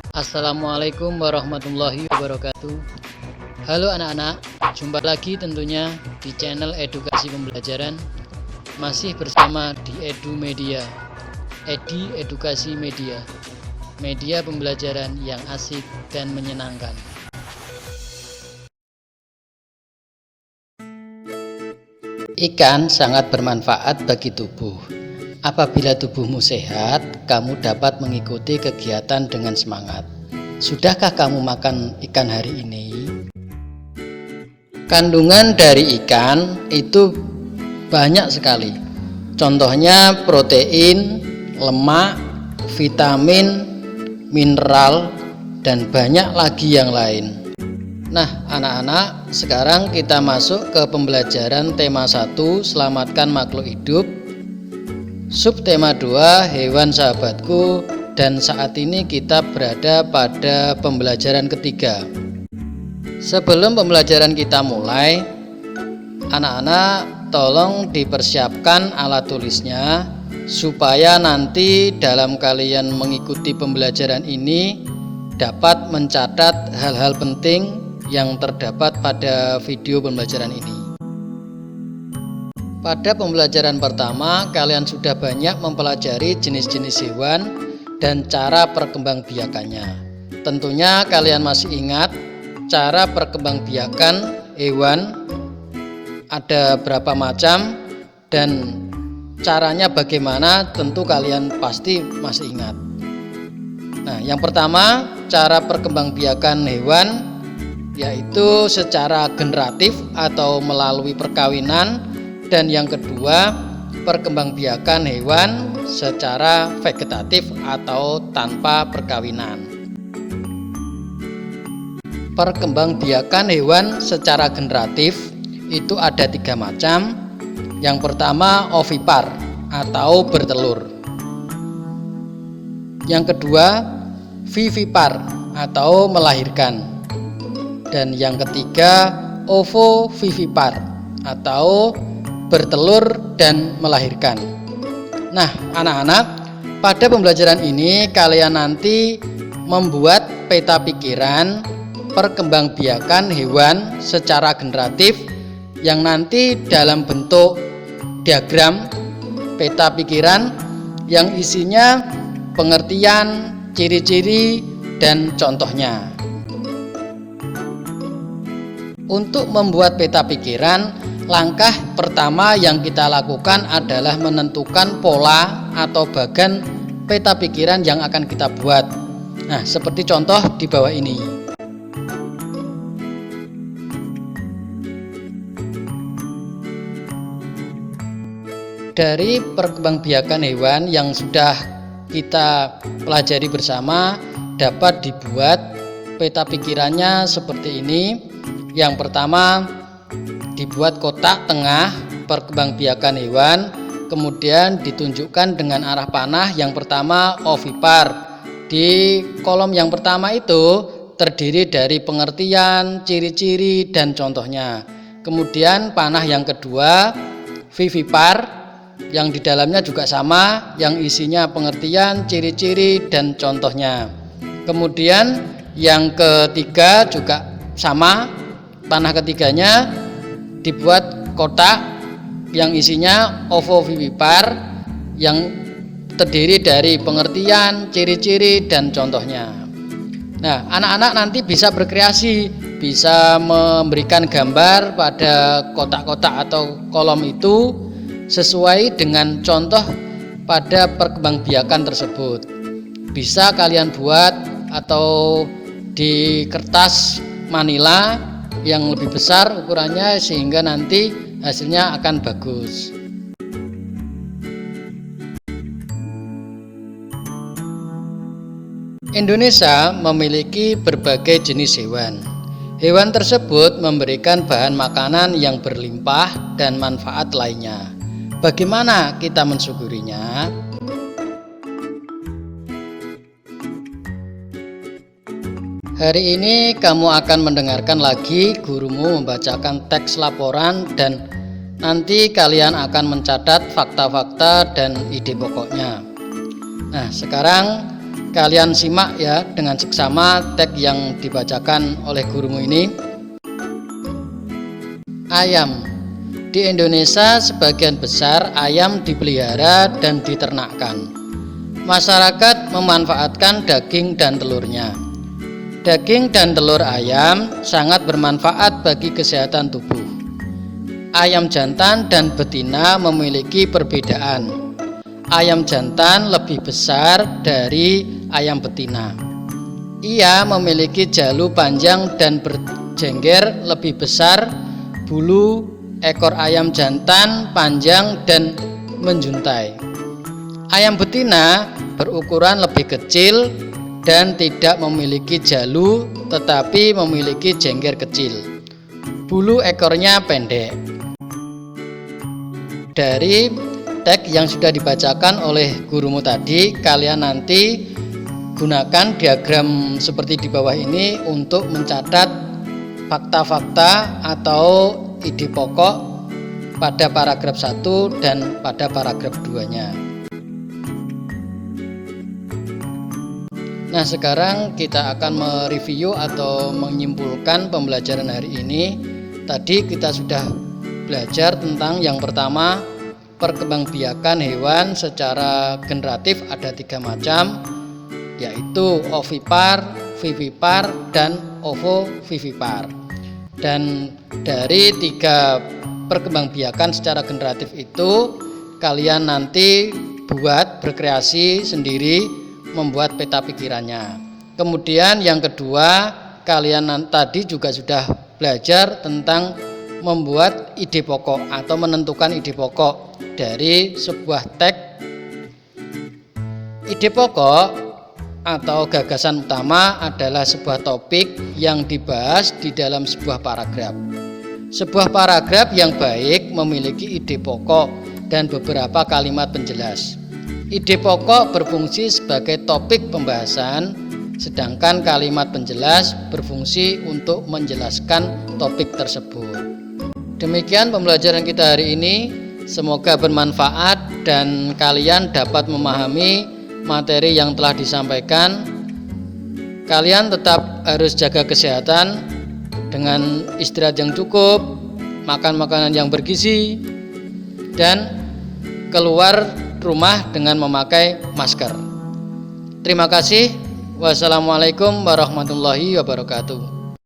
Assalamualaikum warahmatullahi wabarakatuh. Halo anak-anak, jumpa lagi tentunya di channel edukasi pembelajaran. Masih bersama di Edu Media, Edi Edukasi Media, media pembelajaran yang asik dan menyenangkan. Ikan sangat bermanfaat bagi tubuh. Apabila tubuhmu sehat, kamu dapat mengikuti kegiatan dengan semangat. Sudahkah kamu makan ikan hari ini? Kandungan dari ikan itu banyak sekali. Contohnya protein, lemak, vitamin, mineral, dan banyak lagi yang lain. Nah, anak-anak, sekarang kita masuk ke pembelajaran tema 1, selamatkan makhluk hidup. Subtema 2, hewan sahabatku, dan saat ini kita berada pada pembelajaran ketiga. Sebelum pembelajaran kita mulai, anak-anak tolong dipersiapkan alat tulisnya supaya nanti dalam kalian mengikuti pembelajaran ini dapat mencatat hal-hal penting yang terdapat pada video pembelajaran ini. Pada pembelajaran pertama, kalian sudah banyak mempelajari jenis-jenis hewan dan cara perkembangbiakannya. Tentunya kalian masih ingat cara perkembangbiakan hewan ada berapa macam dan caranya bagaimana, tentu kalian pasti masih ingat. Nah, yang pertama, cara perkembangbiakan hewan yaitu secara generatif atau melalui perkawinan. Dan yang kedua, perkembangbiakan hewan secara vegetatif atau tanpa perkawinan. Perkembangbiakan hewan secara generatif itu ada 3 macam. Yang pertama, ovipar atau bertelur. Yang kedua, vivipar atau melahirkan. Dan yang ketiga, ovovivipar atau bertelur dan melahirkan. Nah, anak-anak, pada pembelajaran ini kalian nanti membuat peta pikiran perkembangbiakan hewan secara generatif yang nanti dalam bentuk diagram peta pikiran yang isinya pengertian, ciri-ciri, dan contohnya. Untuk membuat peta pikiran, langkah pertama yang kita lakukan adalah menentukan pola atau bagan peta pikiran yang akan kita buat. Nah, seperti contoh di bawah ini. Dari perkembangbiakan hewan yang sudah kita pelajari bersama, dapat dibuat peta pikirannya seperti ini. Yang pertama, dibuat kotak tengah perkembangbiakan hewan, kemudian ditunjukkan dengan arah panah. Yang pertama ovipar. Di kolom yang pertama itu terdiri dari pengertian, ciri-ciri, dan contohnya. Kemudian panah yang kedua vivipar, yang di dalamnya juga sama, yang isinya pengertian, ciri-ciri, dan contohnya. Kemudian yang ketiga juga sama, panah ketiganya dibuat kotak yang isinya ovovivipar yang terdiri dari pengertian, ciri-ciri, dan contohnya. Nah, anak-anak nanti bisa berkreasi, bisa memberikan gambar pada kotak-kotak atau kolom itu sesuai dengan contoh pada perkembangbiakan tersebut. Bisa kalian buat atau di kertas manila yang lebih besar ukurannya sehingga nanti hasilnya akan bagus. Indonesia memiliki berbagai jenis hewan. Hewan tersebut memberikan bahan makanan yang berlimpah dan manfaat lainnya. Bagaimana kita mensyukurinya? Hari ini kamu akan mendengarkan lagi gurumu membacakan teks laporan dan nanti kalian akan mencatat fakta-fakta dan ide pokoknya. Nah, sekarang kalian simak ya dengan seksama teks yang dibacakan oleh gurumu ini. Ayam. Di Indonesia sebagian besar ayam dipelihara dan diternakkan. Masyarakat memanfaatkan daging dan telurnya. Daging dan telur ayam sangat bermanfaat bagi kesehatan tubuh. Ayam jantan dan betina memiliki perbedaan. Ayam jantan lebih besar dari ayam betina. Ia memiliki jalu panjang dan berjengger lebih besar. Bulu ekor ayam jantan panjang dan menjuntai. Ayam betina berukuran lebih kecil dan tidak memiliki jalu tetapi memiliki jengger kecil. Bulu ekornya pendek. Dari teks yang sudah dibacakan oleh gurumu tadi, kalian nanti gunakan diagram seperti di bawah ini untuk mencatat fakta-fakta atau ide pokok pada paragraf 1 dan pada paragraf 2-nya. Nah, sekarang kita akan mereview atau menyimpulkan pembelajaran hari ini. Tadi kita sudah belajar tentang yang pertama, perkembangbiakan hewan secara generatif ada 3 macam, yaitu ovipar, vivipar, dan ovovivipar. Dan dari 3 perkembangbiakan secara generatif itu, kalian nanti buat berkreasi sendiri, membuat peta pikirannya. Kemudian yang kedua, kalian tadi juga sudah belajar tentang membuat ide pokok atau menentukan ide pokok dari sebuah teks. Ide pokok atau gagasan utama adalah sebuah topik yang dibahas di dalam sebuah paragraf. Sebuah paragraf yang baik memiliki ide pokok dan beberapa kalimat penjelas. Ide pokok berfungsi sebagai topik pembahasan, sedangkan kalimat penjelas berfungsi untuk menjelaskan topik tersebut. Demikian pembelajaran kita hari ini. Semoga bermanfaat dan kalian dapat memahami materi yang telah disampaikan. Kalian tetap harus jaga kesehatan dengan istirahat yang cukup, makan makanan yang bergizi, dan keluar rumah dengan memakai masker. Terima kasih. Wassalamualaikum warahmatullahi wabarakatuh.